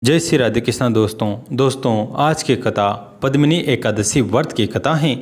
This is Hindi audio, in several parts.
जय श्री राधे कृष्ण दोस्तों आज की कथा पद्मिनी एकादशी व्रत की कथा है।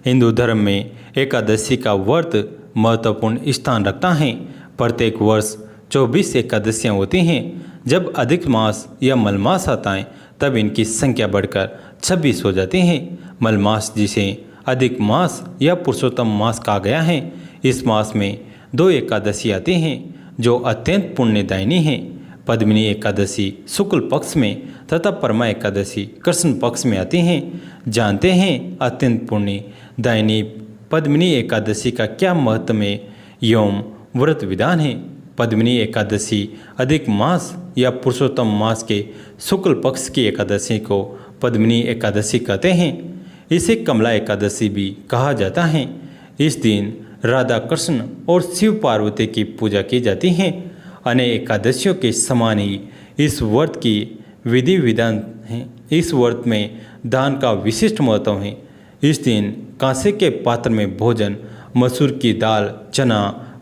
हिंदू धर्म में एकादशी का व्रत महत्वपूर्ण स्थान रखता है। प्रत्येक वर्ष 24 एकादशियाँ होती हैं। जब अधिक मास या मलमास आता है तब इनकी संख्या बढ़कर 26 हो जाती है। मलमास जिसे अधिक मास या पुरुषोत्तम मास कहा गया है, इस मास में 2 एकादशी आती हैं जो अत्यंत पुण्यदायिनी हैं। पद्मिनी एकादशी शुक्ल पक्ष में तथा परमा एकादशी कृष्ण पक्ष में आती हैं। जानते हैं अत्यंत पुण्यदायिनी पद्मिनी एकादशी का क्या महत्व एवं व्रत विधान है। पद्मिनी एकादशी अधिक मास या पुरुषोत्तम मास के शुक्ल पक्ष की एकादशी को पद्मिनी एकादशी कहते हैं। इसे कमला एकादशी भी कहा जाता है। इस दिन राधा कृष्ण और शिव पार्वती की पूजा की जाती है। अन्य एकादशियों के समान ही इस व्रत की विधि विधान है। इस व्रत में दान का विशिष्ट महत्व है। इस दिन कांसे के पात्र में भोजन, मसूर की दाल, चना,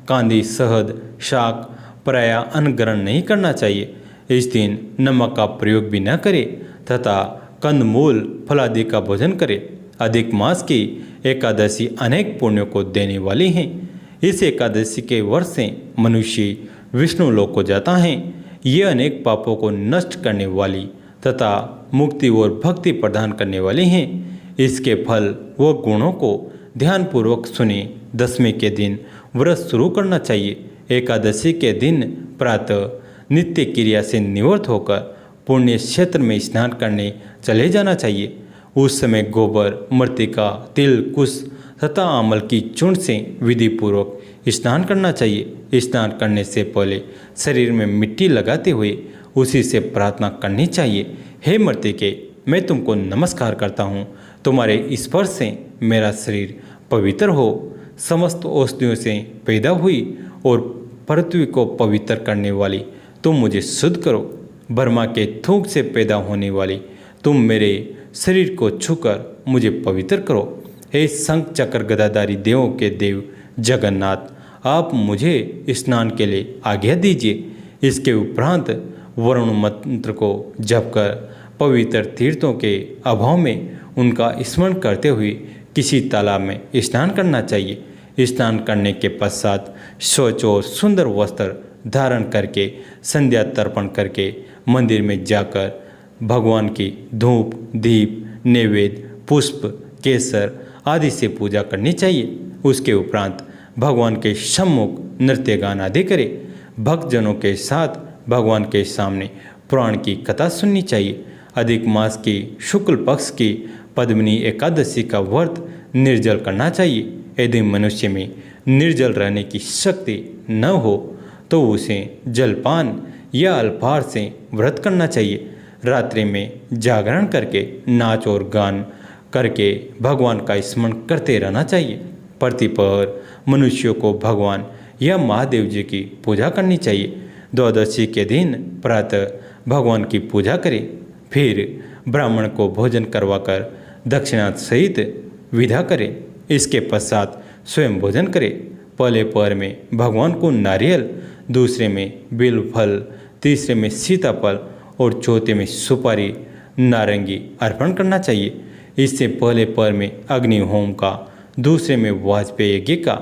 कांदी, शहद, शाक प्राय अन्न ग्रहण नहीं करना चाहिए। इस दिन नमक का प्रयोग भी न करें तथा कंदमूल फलादि का भोजन करें। अधिक मास की एकादशी अनेक पुण्यों को देने वाली है। इस एकादशी के व्रत से मनुष्य विष्णु लोक को जाता है। ये अनेक पापों को नष्ट करने वाली तथा मुक्ति और भक्ति प्रदान करने वाली हैं। इसके फल व गुणों को ध्यानपूर्वक सुने। दशमी के दिन व्रत शुरू करना चाहिए। एकादशी के दिन प्रातः नित्य क्रिया से निवृत्त होकर पुण्य क्षेत्र में स्नान करने चले जाना चाहिए। उस समय गोबर, मृतिका, तिल, कुश तथा आमल की चूर्ण से विधि पूर्वक स्नान करना चाहिए। स्नान करने से पहले शरीर में मिट्टी लगाते हुए उसी से प्रार्थना करनी चाहिए। हे मृतिके, मैं तुमको नमस्कार करता हूँ। तुम्हारे स्पर्श से मेरा शरीर पवित्र हो। समस्त औषधियों से पैदा हुई और पृथ्वी को पवित्र करने वाली तुम मुझे शुद्ध करो। ब्रह्मा के थूक से पैदा होने वाली तुम मेरे शरीर को छूकर मुझे पवित्र करो। हे शंख चक्र गदाधारी देवों के देव जगन्नाथ, आप मुझे स्नान के लिए आज्ञा दीजिए। इसके उपरांत वरुण मंत्र को जप कर पवित्र तीर्थों के अभाव में उनका स्मरण करते हुए किसी तालाब में स्नान करना चाहिए। स्नान करने के पश्चात शौच और सुंदर वस्त्र धारण करके संध्या तर्पण करके मंदिर में जाकर भगवान की धूप, दीप, नैवेद्य, पुष्प, केसर आदि से पूजा करनी चाहिए। उसके उपरांत भगवान के सम्मुख नृत्य गान आदि करे। भक्तजनों के साथ भगवान के सामने पुराण की कथा सुननी चाहिए। अधिक मास की शुक्ल पक्ष की पद्मिनी एकादशी का व्रत निर्जल करना चाहिए। यदि मनुष्य में निर्जल रहने की शक्ति न हो तो उसे जलपान या अल्पाहार से व्रत करना चाहिए। रात्रि में जागरण करके नाच और गान करके भगवान का स्मरण करते रहना चाहिए। प्रतिपहर मनुष्यों को भगवान या महादेव जी की पूजा करनी चाहिए। द्वादशी के दिन प्रातः भगवान की पूजा करें। फिर ब्राह्मण को भोजन करवाकर दक्षिणा सहित विदा करें। इसके पश्चात स्वयं भोजन करें। पहले पहर में भगवान को नारियल, दूसरे में बेल फल, तीसरे में सीताफल और चौथे में सुपारी, नारंगी अर्पण करना चाहिए। इससे पहले पहर में अग्नि होम का, दूसरे में वाजपेय यज्ञ का,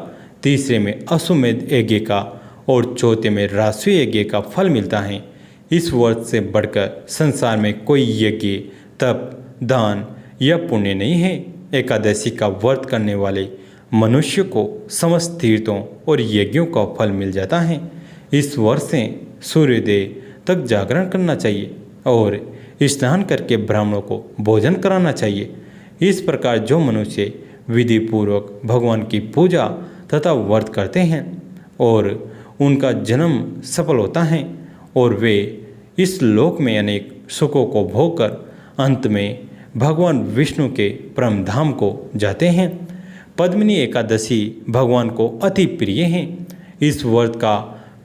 तीसरे में अश्वमेध यज्ञ का और चौथे में राष्ट्रीय यज्ञ का फल मिलता है। इस व्रत से बढ़कर संसार में कोई यज्ञ, तप, दान या पुण्य नहीं है। एकादशी का व्रत करने वाले मनुष्य को समस्त तीर्थों और यज्ञों का फल मिल जाता है। इस व्रत से सूर्योदय तक जागरण करना चाहिए और स्नान करके ब्राह्मणों को भोजन कराना चाहिए। इस प्रकार जो मनुष्य विधि पूर्वक भगवान की पूजा तथा व्रत करते हैं और उनका जन्म सफल होता है और वे इस लोक में अनेक सुखों को भोगकर अंत में भगवान विष्णु के परम धाम को जाते हैं। पद्मिनी एकादशी भगवान को अति प्रिय है। इस व्रत का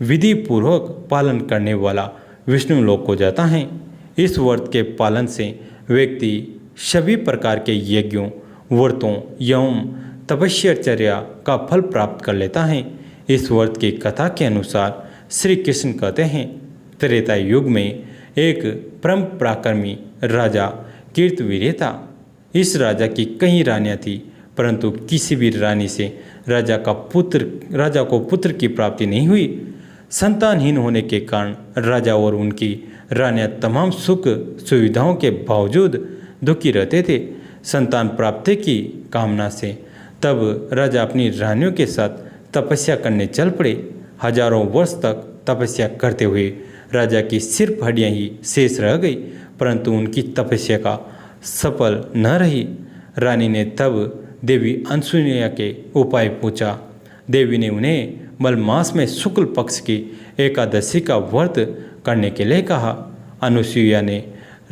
विधि पूर्वक पालन करने वाला विष्णु लोक को जाता है। इस व्रत के पालन से व्यक्ति सभी प्रकार के यज्ञों, व्रतों एवं तपस्याचर्या का फल प्राप्त कर लेता है। इस व्रत की कथा के अनुसार श्री कृष्ण कहते हैं, त्रेता युग में एक परम पराक्रमी राजा कीर्तवीर्य था। इस राजा की कई रानियां थीं, परंतु किसी भी रानी से राजा को पुत्र की प्राप्ति नहीं हुई। संतानहीन होने के कारण राजा और उनकी रानियां तमाम सुख सुविधाओं के बावजूद दुखी रहते थे। संतान प्राप्ति की कामना से तब राजा अपनी रानियों के साथ तपस्या करने चल पड़े। हजारों वर्ष तक तपस्या करते हुए राजा की सिर्फ हड्डियां ही शेष रह गई, परंतु उनकी तपस्या का सफल न रही। रानी ने तब देवी अनसुईया के उपाय पूछा। देवी ने उन्हें मलमास में शुक्ल पक्ष की एकादशी का व्रत करने के लिए कहा। अनुसुईया ने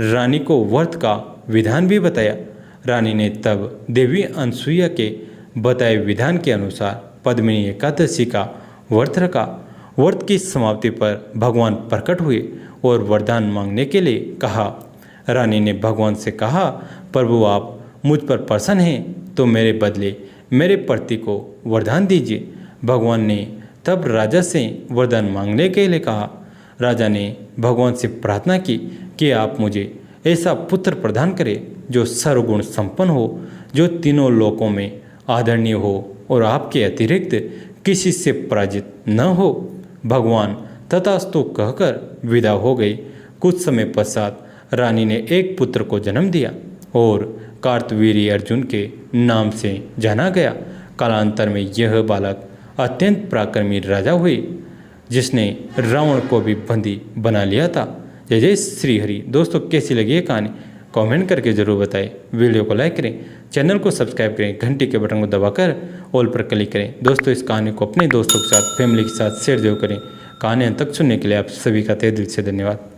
रानी को व्रत का विधान भी बताया। रानी ने तब देवी अनसुईया के बताए विधान के अनुसार पद्मिनी एकादशी का व्रत रखा। व्रत की समाप्ति पर भगवान प्रकट हुए और वरदान मांगने के लिए कहा। रानी ने भगवान से कहा, प्रभु आप मुझ पर प्रसन्न हैं तो मेरे बदले मेरे पति को वरदान दीजिए। भगवान ने तब राजा से वरदान मांगने के लिए कहा। राजा ने भगवान से प्रार्थना की कि आप मुझे ऐसा पुत्र प्रदान करें जो सर्वगुण संपन्न हो, जो तीनों लोकों में आदरणीय हो और आपके अतिरिक्त किसी से पराजित न हो। भगवान तथास्तु कहकर विदा हो गई। कुछ समय पश्चात रानी ने एक पुत्र को जन्म दिया और कार्तवीर्य अर्जुन के नाम से जाना गया। कालांतर में यह बालक अत्यंत पराक्रमी राजा हुए, जिसने रावण को भी बंदी बना लिया था। जय जय श्री हरि। दोस्तों कैसी लगी ये कहानी कमेंट करके जरूर बताएं। वीडियो को लाइक करें, चैनल को सब्सक्राइब करें, घंटी के बटन को दबाकर ऑल पर क्लिक करें। दोस्तों इस कहानी को अपने दोस्तों के साथ फैमिली के साथ शेयर जरूर करें। कहानी अंत तक सुनने के लिए आप सभी का तहे दिल से धन्यवाद।